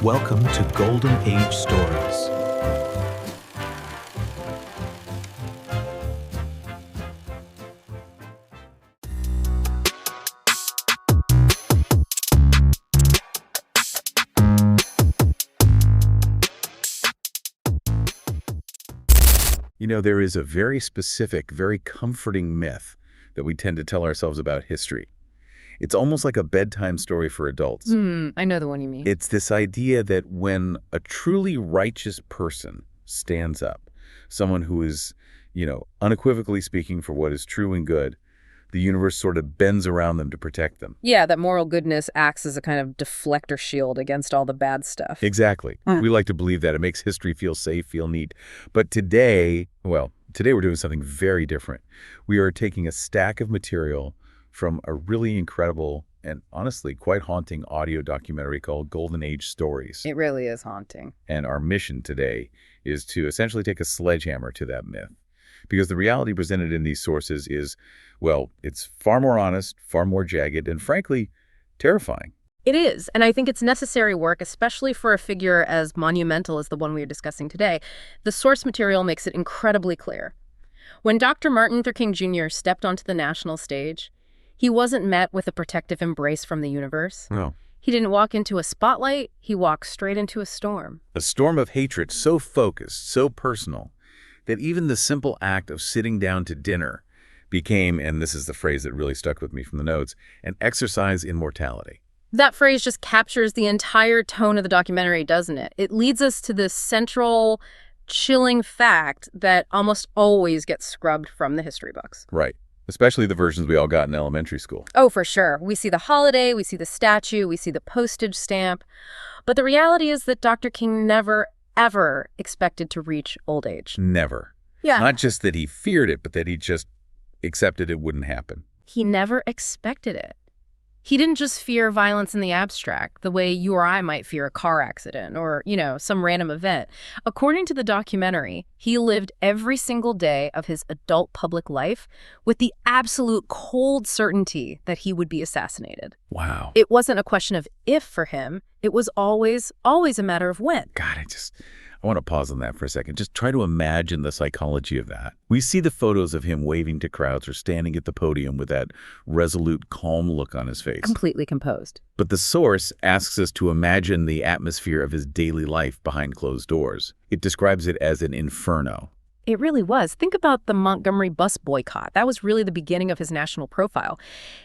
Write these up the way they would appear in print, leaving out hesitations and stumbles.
Welcome to Golden Age Stories. You know, there is a very specific, very comforting myth that we tend to tell ourselves about history. It's almost like a bedtime story for adults. I know the one you mean. It's this idea that when a truly righteous person stands up, someone who is, unequivocally speaking for what is true and good, the universe sort of bends around them to protect them. Yeah, that moral goodness acts as a kind of deflector shield against all the bad stuff. Exactly. We like to believe that. It makes history feel safe, feel neat. But today we're doing something very different. We are taking a stack of material from a really incredible and honestly quite haunting audio documentary called Golden Age Stories. It really is haunting. And our mission today is to essentially take a sledgehammer to that myth. Because the reality presented in these sources is, it's far more honest, far more jagged, and frankly, terrifying. It is, and I think it's necessary work, especially for a figure as monumental as the one we are discussing today. The source material makes it incredibly clear. When Dr. Martin Luther King Jr. stepped onto the national stage, he wasn't met with a protective embrace from the universe. No. He didn't walk into a spotlight, he walked straight into a storm. A storm of hatred so focused, so personal, that even the simple act of sitting down to dinner became, and this is the phrase that really stuck with me from the notes, an exercise in mortality. That phrase just captures the entire tone of the documentary, doesn't it? It leads us to this central, chilling fact that almost always gets scrubbed from the history books. Right. Especially the versions we all got in elementary school. Oh, for sure. We see the holiday, we see the statue, we see the postage stamp. But the reality is that Dr. King never, ever expected to reach old age. Never. Yeah. Not just that he feared it, but that he just accepted it wouldn't happen. He never expected it. He didn't just fear violence in the abstract, the way you or I might fear a car accident or, some random event. According to the documentary, he lived every single day of his adult public life with the absolute cold certainty that he would be assassinated. Wow. It wasn't a question of if for him. It was always a matter of when. God, I want to pause on that for a second. Just try to imagine the psychology of that. We see the photos of him waving to crowds or standing at the podium with that resolute, calm look on his face. Completely composed. But the source asks us to imagine the atmosphere of his daily life behind closed doors. It describes it as an inferno. It really was. Think about the Montgomery Bus Boycott. That was really the beginning of his national profile.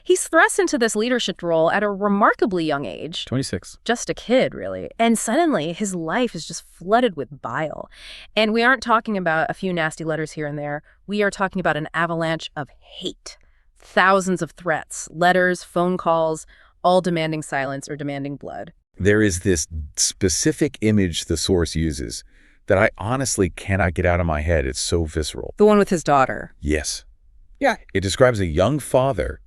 He's thrust into this leadership role at a remarkably young age. 26. Just a kid, really. And suddenly, his life is just flooded with bile. And we aren't talking about a few nasty letters here and there. We are talking about an avalanche of hate. Thousands of threats, letters, phone calls, all demanding silence or demanding blood. There is this specific image the source uses that I honestly cannot get out of my head. It's so visceral. The one with his daughter. Yes. Yeah. It describes a young father,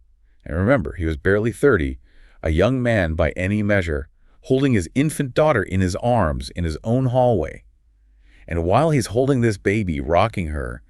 and remember, he was barely 30, a young man by any measure, holding his infant daughter in his arms in his own hallway. And while he's holding this baby, rocking her,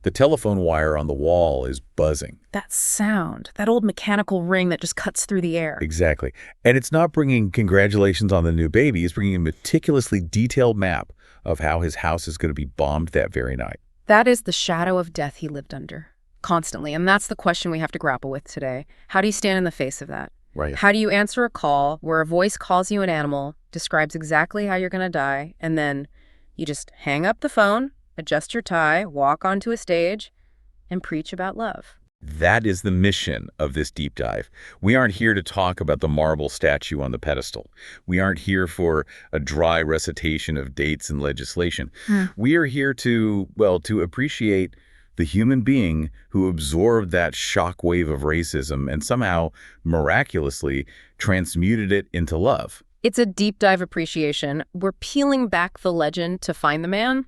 the telephone wire on the wall is buzzing. That sound, that old mechanical ring that just cuts through the air. Exactly. And it's not bringing congratulations on the new baby. It's bringing a meticulously detailed map of how his house is going to be bombed that very night. That is the shadow of death he lived under, constantly. And that's the question we have to grapple with today. How do you stand in the face of that? Right. How do you answer a call where a voice calls you an animal, describes exactly how you're going to die, and then you just hang up the phone, adjust your tie, walk onto a stage, and preach about love? That is the mission of this deep dive. We aren't here to talk about the marble statue on the pedestal. We aren't here for a dry recitation of dates and legislation. We are here to appreciate the human being who absorbed that shockwave of racism and somehow, miraculously, transmuted it into love. It's a deep dive appreciation. We're peeling back the legend to find the man.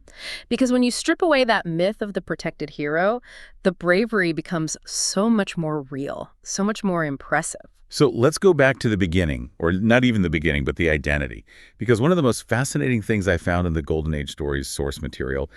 Because when you strip away that myth of the protected hero, the bravery becomes so much more real, so much more impressive. So let's go back to the beginning, or not even the beginning, but the identity. Because one of the most fascinating things I found in the Golden Age Stories source material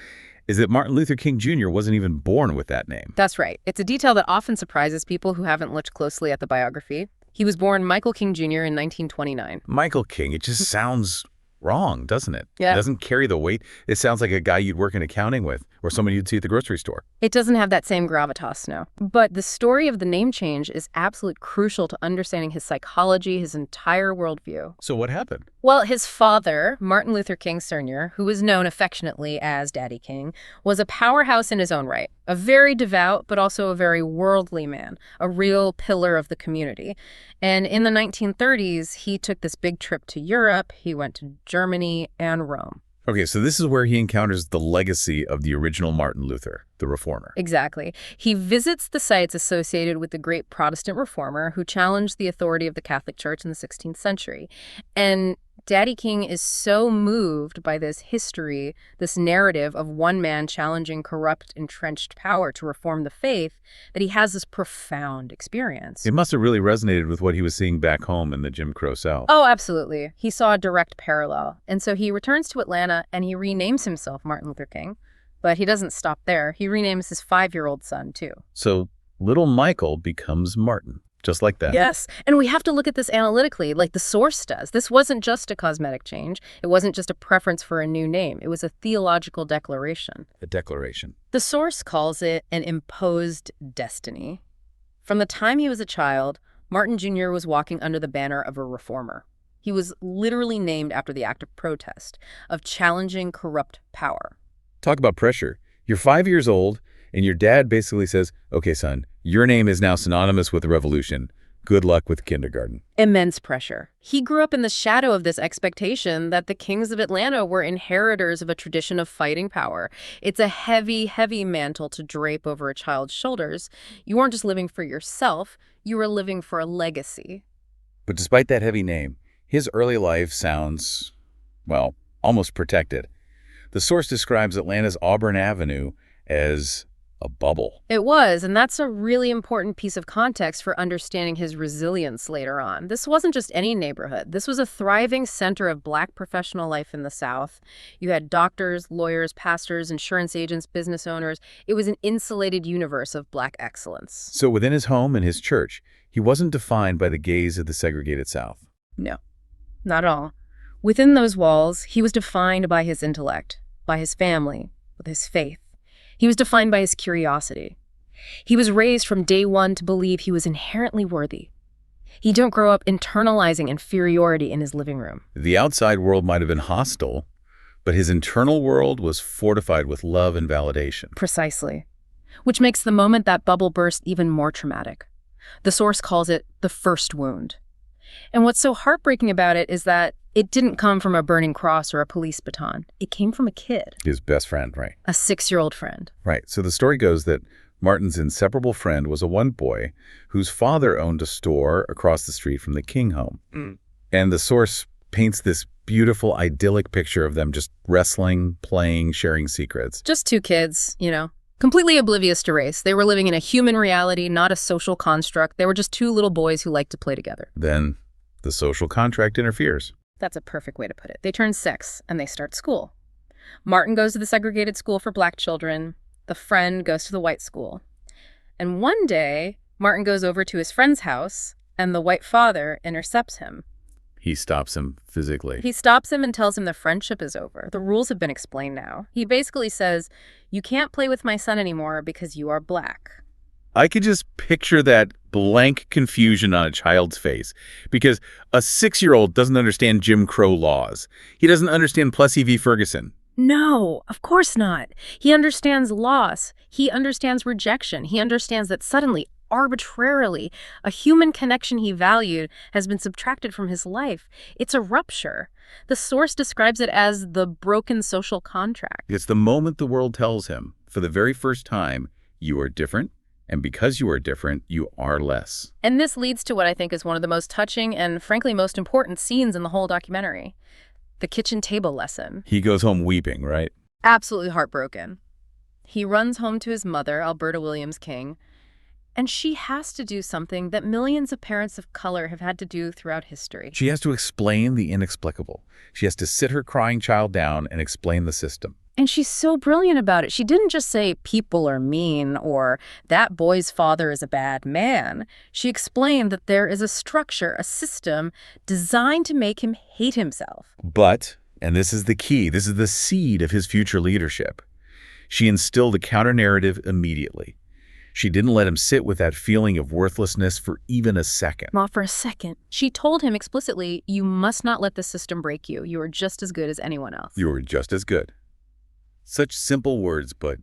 is that Martin Luther King Jr. wasn't even born with that name. That's right. It's a detail that often surprises people who haven't looked closely at the biography. He was born Michael King Jr. in 1929. Michael King, it just sounds wrong, doesn't it? Yeah. It doesn't carry the weight. It sounds like a guy you'd work in accounting with or someone you'd see at the grocery store. It doesn't have that same gravitas, no. But the story of the name change is absolutely crucial to understanding his psychology, his entire worldview. So what happened? Well, his father, Martin Luther King Sr., who was known affectionately as Daddy King, was a powerhouse in his own right, a very devout but also a very worldly man, a real pillar of the community. And in the 1930s, he took this big trip to Europe. He went to Germany and Rome. Okay, so this is where he encounters the legacy of the original Martin Luther, the reformer. Exactly. He visits the sites associated with the great Protestant reformer who challenged the authority of the Catholic Church in the 16th century. And Daddy King is so moved by this history, this narrative of one man challenging corrupt, entrenched power to reform the faith, that he has this profound experience. It must have really resonated with what he was seeing back home in the Jim Crow South. Oh, absolutely. He saw a direct parallel. And so he returns to Atlanta and he renames himself Martin Luther King. But he doesn't stop there. He renames his 5-year-old son, too. So little Michael becomes Martin, just like that. Yes. And we have to look at this analytically, like the source does. This wasn't just a cosmetic change. It wasn't just a preference for a new name. It was a theological declaration. A declaration. The source calls it an imposed destiny. From the time he was a child, Martin Jr. was walking under the banner of a reformer. He was literally named after the act of protest, of challenging corrupt power. Talk about pressure. You're 5 years old, and your dad basically says, okay, son, your name is now synonymous with the revolution. Good luck with kindergarten. Immense pressure. He grew up in the shadow of this expectation that the kings of Atlanta were inheritors of a tradition of fighting power. It's a heavy, heavy mantle to drape over a child's shoulders. You weren't just living for yourself, you were living for a legacy. But despite that heavy name, his early life sounds, well, almost protected. The source describes Atlanta's Auburn Avenue as a bubble. It was, and that's a really important piece of context for understanding his resilience later on. This wasn't just any neighborhood. This was a thriving center of Black professional life in the South. You had doctors, lawyers, pastors, insurance agents, business owners. It was an insulated universe of Black excellence. So within his home and his church, he wasn't defined by the gaze of the segregated South. No, not at all. Within those walls, he was defined by his intellect, by his family, with his faith. He was defined by his curiosity. He was raised from day one to believe he was inherently worthy. He didn't grow up internalizing inferiority in his living room. The outside world might have been hostile, but his internal world was fortified with love and validation. Precisely. Which makes the moment that bubble burst even more traumatic. The source calls it the first wound. And what's so heartbreaking about it is that it didn't come from a burning cross or a police baton. It came from a kid. His best friend, right? A 6-year-old friend. Right. So the story goes that Martin's inseparable friend was a one boy whose father owned a store across the street from the King home. And the source paints this beautiful, idyllic picture of them just wrestling, playing, sharing secrets. Just 2 kids, completely oblivious to race. They were living in a human reality, not a social construct. They were just 2 little boys who liked to play together. Then the social contract interferes. That's a perfect way to put it. They turn 6 and they start school. Martin goes to the segregated school for Black children. The friend goes to the white school. And one day, Martin goes over to his friend's house and the white father intercepts him. He stops him physically. He stops him and tells him the friendship is over. The rules have been explained now. He basically says, you can't play with my son anymore because you are Black. I could just picture that blank confusion on a child's face because a 6-year-old doesn't understand Jim Crow laws. He doesn't understand Plessy v. Ferguson. No, of course not. He understands loss. He understands rejection. He understands that suddenly, arbitrarily, a human connection he valued has been subtracted from his life. It's a rupture. The source describes it as the broken social contract. It's the moment the world tells him, for the very first time, you are different. And because you are different, you are less. And this leads to what I think is one of the most touching and, frankly, most important scenes in the whole documentary. The kitchen table lesson. He goes home weeping, right? Absolutely heartbroken. He runs home to his mother, Alberta Williams King, and she has to do something that millions of parents of color have had to do throughout history. She has to explain the inexplicable. She has to sit her crying child down and explain the system. And she's so brilliant about it. She didn't just say people are mean or that boy's father is a bad man. She explained that there is a structure, a system designed to make him hate himself. But And this is the key. This is the seed of his future leadership. She instilled a counter-narrative immediately. She didn't let him sit with that feeling of worthlessness for even a second. Not for a second. She told him explicitly, you must not let the system break you. You are just as good as anyone else. You are just as good. Such simple words, but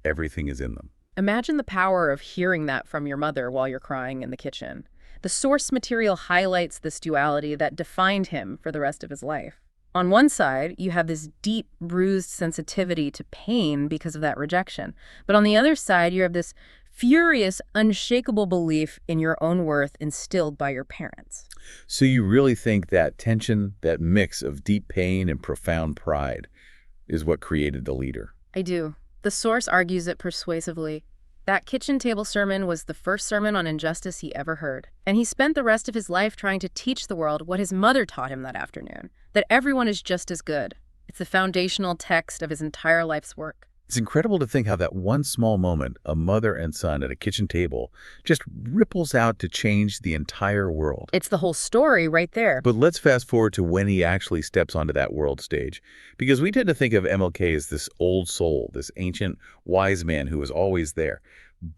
everything is in them. Imagine the power of hearing that from your mother while you're crying in the kitchen. The source material highlights this duality that defined him for the rest of his life. On one side, you have this deep, bruised sensitivity to pain because of that rejection. But on the other side, you have this furious, unshakable belief in your own worth instilled by your parents. So you really think that tension, that mix of deep pain and profound pride, is what created the leader? I do. The source argues it persuasively. That kitchen table sermon was the first sermon on injustice he ever heard. And he spent the rest of his life trying to teach the world what his mother taught him that afternoon, that everyone is just as good. It's the foundational text of his entire life's work. It's incredible to think how that one small moment, a mother and son at a kitchen table, just ripples out to change the entire world. It's the whole story right there. But let's fast forward to when he actually steps onto that world stage. Because we tend to think of MLK as this old soul, this ancient wise man who was always there.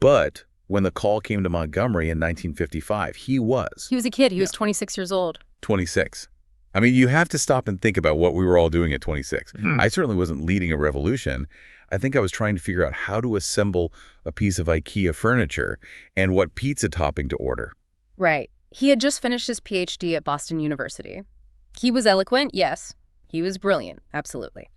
But when the call came to Montgomery in 1955, he was. He was a kid. He was 26 years old. 26. I mean, you have to stop and think about what we were all doing at 26. I certainly wasn't leading a revolution. I think I was trying to figure out how to assemble a piece of IKEA furniture and what pizza topping to order. Right. He had just finished his PhD at Boston University. He was eloquent, yes. He was brilliant, absolutely.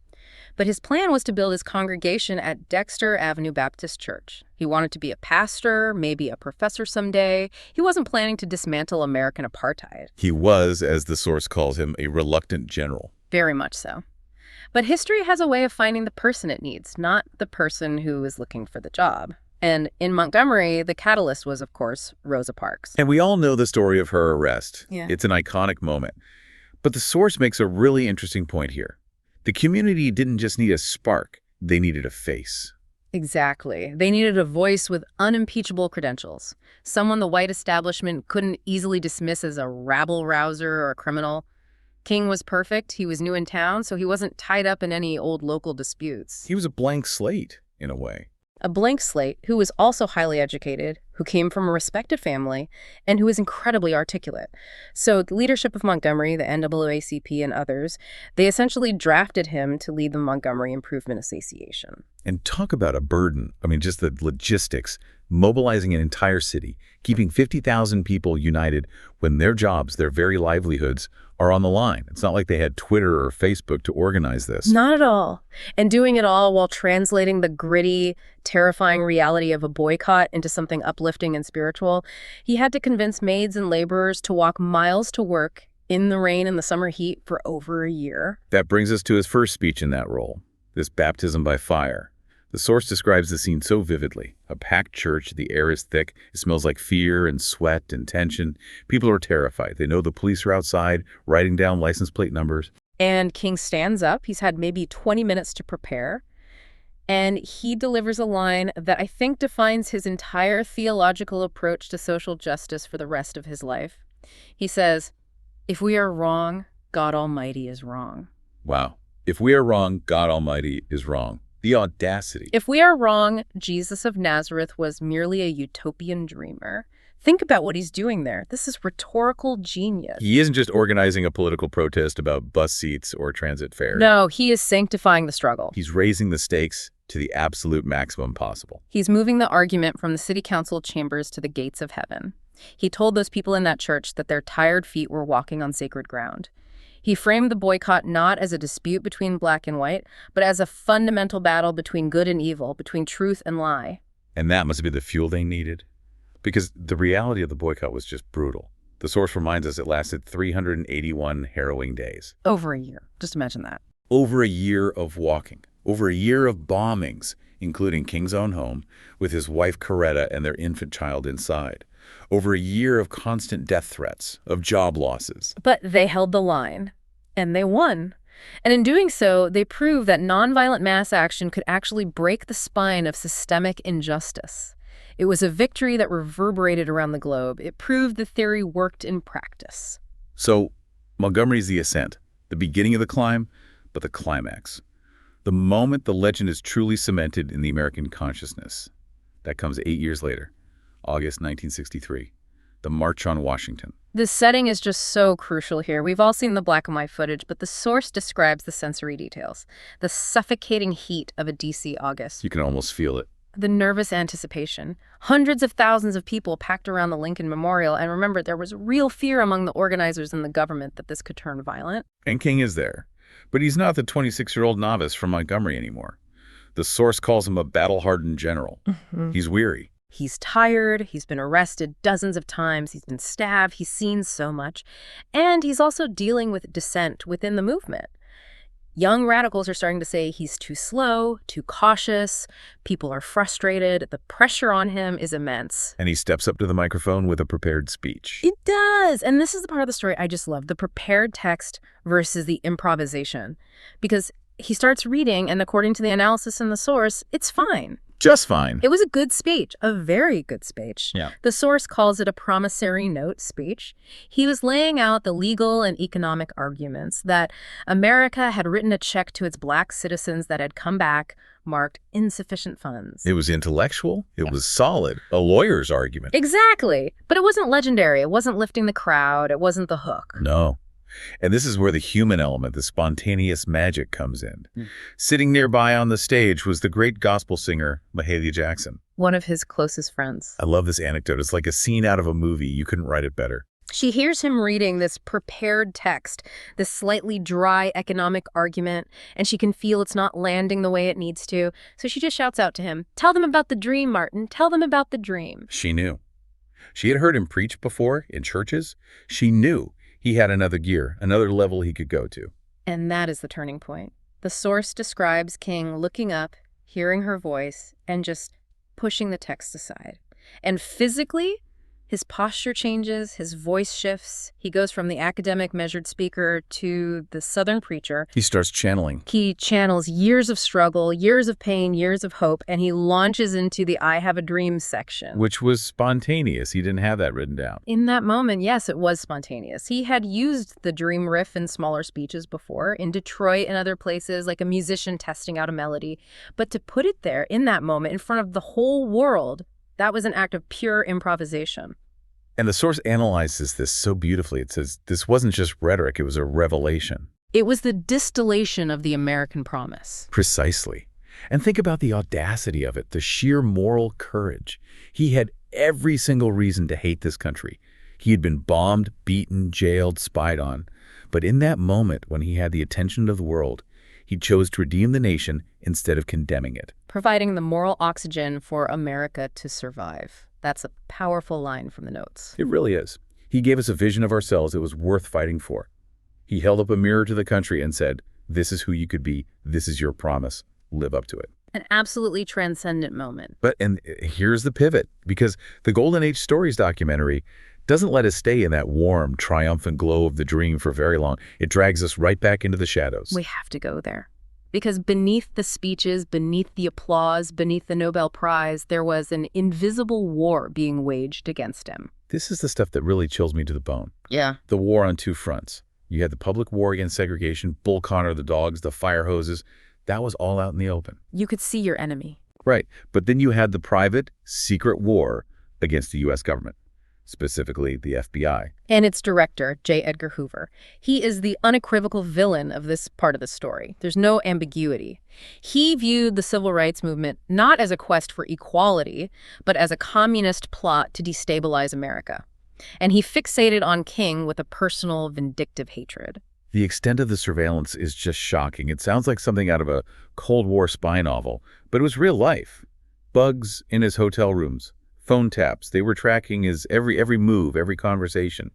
But his plan was to build his congregation at Dexter Avenue Baptist Church. He wanted to be a pastor, maybe a professor someday. He wasn't planning to dismantle American apartheid. He was, as the source calls him, a reluctant general. Very much so. But history has a way of finding the person it needs, not the person who is looking for the job. And in Montgomery, the catalyst was, of course, Rosa Parks. And we all know the story of her arrest. Yeah. It's an iconic moment. But the source makes a really interesting point here. The community didn't just need a spark, they needed a face. Exactly. They needed a voice with unimpeachable credentials. Someone the white establishment couldn't easily dismiss as a rabble-rouser or a criminal. King was perfect. He was new in town, so he wasn't tied up in any old local disputes. He was a blank slate, in a way. A blank slate who was also highly educated, who came from a respected family, and who was incredibly articulate. So the leadership of Montgomery, the NAACP, and others, they essentially drafted him to lead the Montgomery Improvement Association. And talk about a burden. I mean, just the logistics, mobilizing an entire city, keeping 50,000 people united when their jobs, their very livelihoods, are on the line. It's not like they had Twitter or Facebook to organize this. Not at all. And doing it all while translating the gritty, terrifying reality of a boycott into something uplifting and spiritual. He had to convince maids and laborers to walk miles to work in the rain and the summer heat for over a year. That brings us to his first speech in that role, this baptism by fire. The source describes the scene so vividly. A packed church, the air is thick, it smells like fear and sweat and tension. People are terrified. They know the police are outside, writing down license plate numbers. And King stands up. He's had maybe 20 minutes to prepare. And he delivers a line that I think defines his entire theological approach to social justice for the rest of his life. He says, "If we are wrong, God Almighty is wrong." Wow. If we are wrong, God Almighty is wrong. The audacity. If we are wrong, Jesus of Nazareth was merely a utopian dreamer. Think about what he's doing there. This is rhetorical genius. He isn't just organizing a political protest about bus seats or transit fares. No, he is sanctifying the struggle. He's raising the stakes to the absolute maximum possible. He's moving the argument from the city council chambers to the gates of heaven. He told those people in that church that their tired feet were walking on sacred ground. He framed the boycott not as a dispute between black and white, but as a fundamental battle between good and evil, between truth and lie. And that must be the fuel they needed. Because the reality of the boycott was just brutal. The source reminds us it lasted 381 harrowing days. Over a year. Just imagine that. Over a year of walking. Over a year of bombings, including King's own home, with his wife Coretta and their infant child inside. Over a year of constant death threats, of job losses. But they held the line, and they won. And in doing so, they proved that nonviolent mass action could actually break the spine of systemic injustice. It was a victory that reverberated around the globe. It proved the theory worked in practice. So, Montgomery's the ascent, the beginning of the climb, But the climax, the moment the legend is truly cemented in the American consciousness, that comes 8 years later, August 1963, the March on Washington. The setting is just so crucial here. We've all seen the black and white footage, but the source describes the sensory details. The suffocating heat of a D.C. August. You can almost feel it. The nervous anticipation. Hundreds of thousands of people packed around the Lincoln Memorial, and remember, there was real fear among the organizers and the government that this could turn violent. And King is there. But he's not the 26-year-old novice from Montgomery anymore. The source calls him a battle-hardened general. He's weary. He's tired, he's been arrested dozens of times, he's been stabbed, he's seen so much. And he's also dealing with dissent within the movement. Young radicals are starting to say he's too slow, too cautious, people are frustrated, the pressure on him is immense. And he steps up to the microphone with a prepared speech. It does! And this is the part of the story I just love, the prepared text versus the improvisation. Because he starts reading, and according to the analysis in the source, it's fine. Just fine. It was a good speech, a very good speech. Yeah. The source calls it a promissory note speech. He was laying out the legal and economic arguments that America had written a check to its black citizens that had come back, marked insufficient funds. It was intellectual. It was solid. A lawyer's argument. Exactly. But it wasn't legendary. It wasn't lifting the crowd. It wasn't the hook. No. And this is where the human element, the spontaneous magic comes in. Sitting nearby on the stage was the great gospel singer, Mahalia Jackson. One of his closest friends. I love this anecdote. It's like a scene out of a movie. You couldn't write it better. She hears him reading this prepared text, this slightly dry economic argument, and she can feel it's not landing the way it needs to. So she just shouts out to him, "Tell them about the dream, Martin. Tell them about the dream." She knew. She had heard him preach before in churches. She knew he had another gear, another level he could go to. And that is the turning point. The source describes King looking up, hearing her voice, and just pushing the text aside. And physically, his posture changes, his voice shifts. He goes from the academic measured speaker to the Southern preacher. He starts channeling. He channels years of struggle, years of pain, years of hope, and he launches into the I Have a Dream section. Which was spontaneous. He didn't have that written down. In that moment, yes, it was spontaneous. He had used the dream riff in smaller speeches before, in Detroit and other places, like a musician testing out a melody. But to put it there, in that moment, in front of the whole world, that was an act of pure improvisation. And the source analyzes this so beautifully. It says this wasn't just rhetoric, it was a revelation. It was the distillation of the American promise. Precisely. And think about the audacity of it, the sheer moral courage. He had every single reason to hate this country. He had been bombed, beaten, jailed, spied on. But in that moment, when he had the attention of the world, he chose to redeem the nation instead of condemning it. Providing the moral oxygen for America to survive. That's a powerful line from the notes. It really is. He gave us a vision of ourselves that was worth fighting for. He held up a mirror to the country and said, "This is who you could be. This is your promise. Live up to it." An absolutely transcendent moment. And here's the pivot, because the Golden Age Stories documentary doesn't let us stay in that warm, triumphant glow of the dream for very long. It drags us right back into the shadows. We have to go there. Because beneath the speeches, beneath the applause, beneath the Nobel Prize, there was an invisible war being waged against him. This is the stuff that really chills me to the bone. Yeah. The war on two fronts. You had the public war against segregation, Bull Connor, the dogs, the fire hoses. That was all out in the open. You could see your enemy. Right. But then you had the private, secret war against the U.S. government, specifically the FBI. And its director, J. Edgar Hoover. He is the unequivocal villain of this part of the story. There's no ambiguity. He viewed the civil rights movement not as a quest for equality, but as a communist plot to destabilize America. And he fixated on King with a personal, vindictive hatred. The extent of the surveillance is just shocking. It sounds like something out of a Cold War spy novel, but it was real life. Bugs in his hotel rooms. Phone taps. They were tracking his every move, every conversation.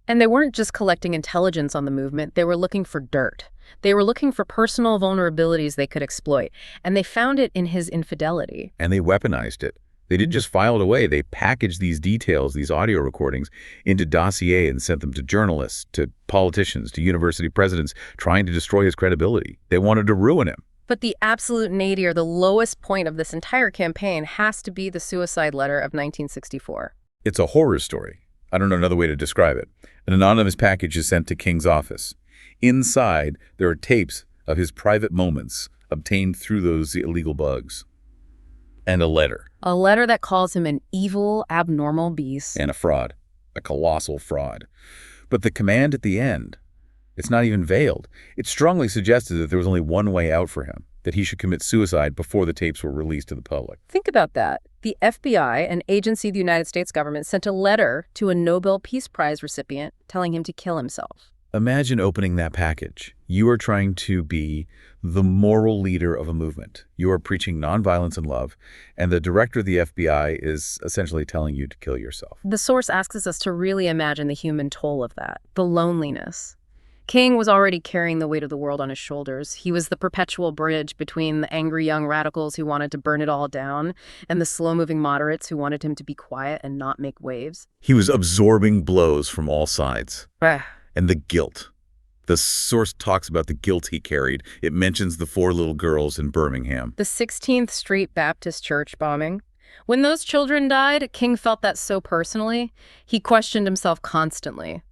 And they weren't just collecting intelligence on the movement. They were looking for dirt. They were looking for personal vulnerabilities they could exploit. And they found it in his infidelity. And they weaponized it. They didn't just file it away. They packaged these details, these audio recordings, into dossier and sent them to journalists, to politicians, to university presidents, trying to destroy his credibility. They wanted to ruin him. But the absolute nadir, the lowest point of this entire campaign, has to be the suicide letter of 1964. It's a horror story. I don't know another way to describe it. An anonymous package is sent to King's office. Inside, there are tapes of his private moments obtained through those illegal bugs. And a letter. A letter that calls him an evil, abnormal beast. And a fraud. A colossal fraud. But the command at the end, it's not even veiled. It strongly suggested that there was only one way out for him, that he should commit suicide before the tapes were released to the public. Think about that. The FBI, an agency of the United States government, sent a letter to a Nobel Peace Prize recipient telling him to kill himself. Imagine opening that package. You are trying to be the moral leader of a movement. You are preaching nonviolence and love, and the director of the FBI is essentially telling you to kill yourself. The source asks us to really imagine the human toll of that, the loneliness. King was already carrying the weight of the world on his shoulders. He was the perpetual bridge between the angry young radicals who wanted to burn it all down and the slow-moving moderates who wanted him to be quiet and not make waves. He was absorbing blows from all sides. Ah. And the guilt. The source talks about the guilt he carried. It mentions the 4 little girls in Birmingham. The 16th Street Baptist Church bombing. When those children died, King felt that so personally. He questioned himself constantly.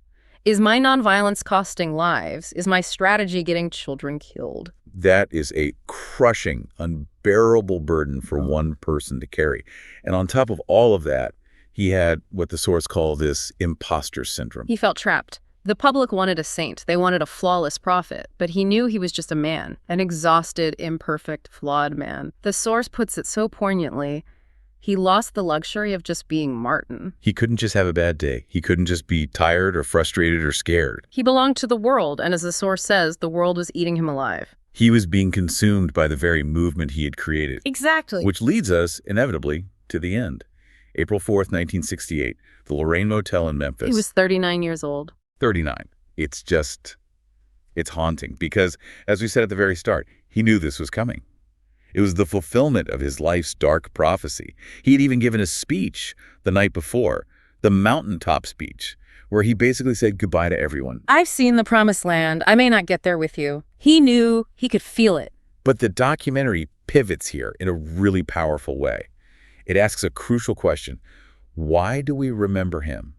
Is my nonviolence costing lives? Is my strategy getting children killed? That is a crushing, unbearable burden for one person to carry. And on top of all of that, he had what the source called this imposter syndrome. He felt trapped. The public wanted a saint. They wanted a flawless prophet. But he knew he was just a man, an exhausted, imperfect, flawed man. The source puts it so poignantly. He lost the luxury of just being Martin. He couldn't just have a bad day. He couldn't just be tired or frustrated or scared. He belonged to the world, and as the source says, the world was eating him alive. He was being consumed by the very movement he had created. Exactly. Which leads us, inevitably, to the end. April 4th, 1968, the Lorraine Motel in Memphis. He was 39 years old. 39. It's haunting because, as we said at the very start, he knew this was coming. It was the fulfillment of his life's dark prophecy. He had even given a speech the night before, the mountaintop speech, where he basically said goodbye to everyone. I've seen the promised land. I may not get there with you. He knew, he could feel it. But the documentary pivots here in a really powerful way. It asks a crucial question. Why do we remember him?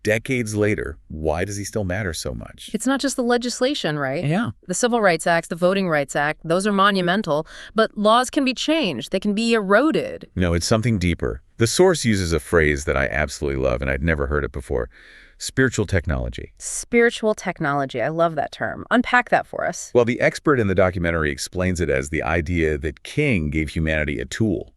Decades later, why does he still matter so much? It's not just the legislation, right? Yeah. The Civil Rights Act, the Voting Rights Act, those are monumental, but laws can be changed. They can be eroded. No, it's something deeper. The source uses a phrase that I absolutely love, and I'd never heard it before. Spiritual technology. Spiritual technology. I love that term. Unpack that for us. Well, the expert in the documentary explains it as the idea that King gave humanity a tool,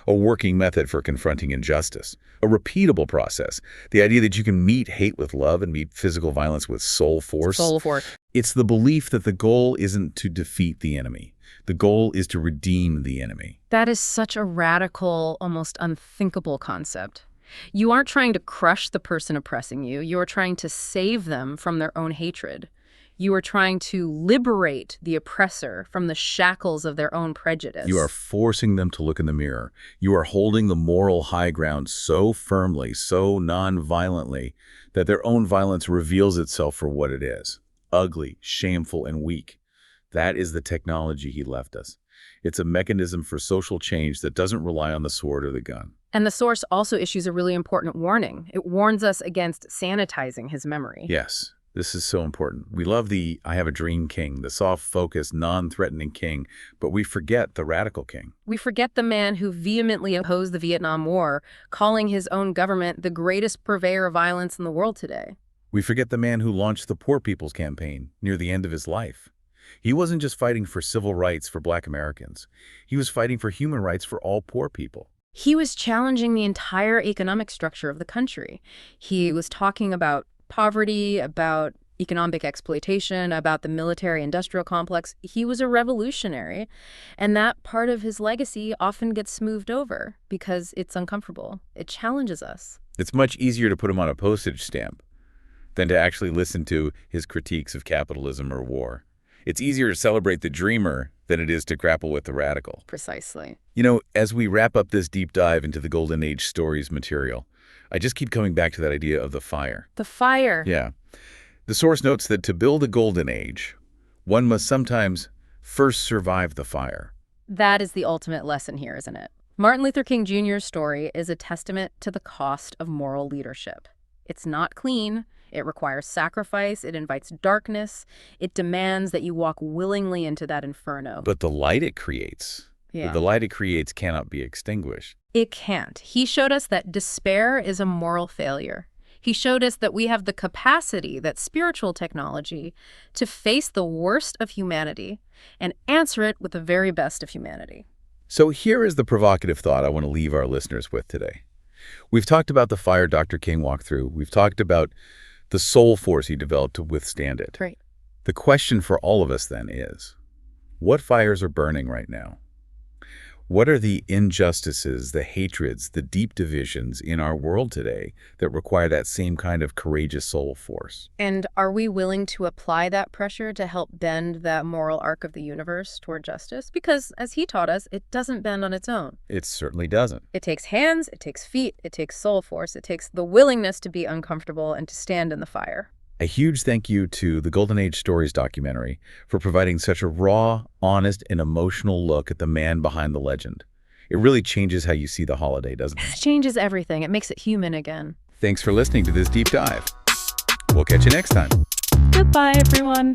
a working method for confronting injustice, a repeatable process. The idea that you can meet hate with love and meet physical violence with soul force. Soul force. It's the belief that the goal isn't to defeat the enemy. The goal is to redeem the enemy. That is such a radical, almost unthinkable concept. You aren't trying to crush the person oppressing you. You are trying to save them from their own hatred. You are trying to liberate the oppressor from the shackles of their own prejudice. You are forcing them to look in the mirror. You are holding the moral high ground so firmly, so non-violently, that their own violence reveals itself for what it is. Ugly, shameful, and weak. That is the technology he left us. It's a mechanism for social change that doesn't rely on the sword or the gun. And the source also issues a really important warning. It warns us against sanitizing his memory. Yes. This is so important. We love the I have a dream king, the soft-focused, non-threatening king, but we forget the radical king. We forget the man who vehemently opposed the Vietnam War, calling his own government the greatest purveyor of violence in the world today. We forget the man who launched the Poor People's Campaign near the end of his life. He wasn't just fighting for civil rights for Black Americans. He was fighting for human rights for all poor people. He was challenging the entire economic structure of the country. He was talking about poverty, about economic exploitation, about the military-industrial complex. He was a revolutionary, and that part of his legacy often gets smoothed over because it's uncomfortable. It challenges us. It's much easier to put him on a postage stamp than to actually listen to his critiques of capitalism or war. It's easier to celebrate the dreamer than it is to grapple with the radical. Precisely. You know, as we wrap up this deep dive into the Golden Age stories material, I just keep coming back to that idea of the fire. The fire. Yeah. The source notes that to build a golden age, one must sometimes first survive the fire. That is the ultimate lesson here, isn't it? Martin Luther King Jr.'s story is a testament to the cost of moral leadership. It's not clean. It requires sacrifice, it invites darkness, it demands that you walk willingly into that inferno. But the light it creates, Yeah. the light it creates cannot be extinguished. It can't. He showed us that despair is a moral failure. He showed us that we have the capacity, that spiritual technology, to face the worst of humanity and answer it with the very best of humanity. So here is the provocative thought I want to leave our listeners with today. We've talked about the fire Dr. King walked through. We've talked about the soul force he developed to withstand it. Right. The question for all of us then is, what fires are burning right now? What are the injustices, the hatreds, the deep divisions in our world today that require that same kind of courageous soul force? And are we willing to apply that pressure to help bend that moral arc of the universe toward justice? Because, as he taught us, it doesn't bend on its own. It certainly doesn't. It takes hands, it takes feet, it takes soul force, it takes the willingness to be uncomfortable and to stand in the fire. A huge thank you to the Golden Age Stories documentary for providing such a raw, honest, and emotional look at the man behind the legend. It really changes how you see the holiday, doesn't it? It changes everything. It makes it human again. Thanks for listening to this deep dive. We'll catch you next time. Goodbye, everyone.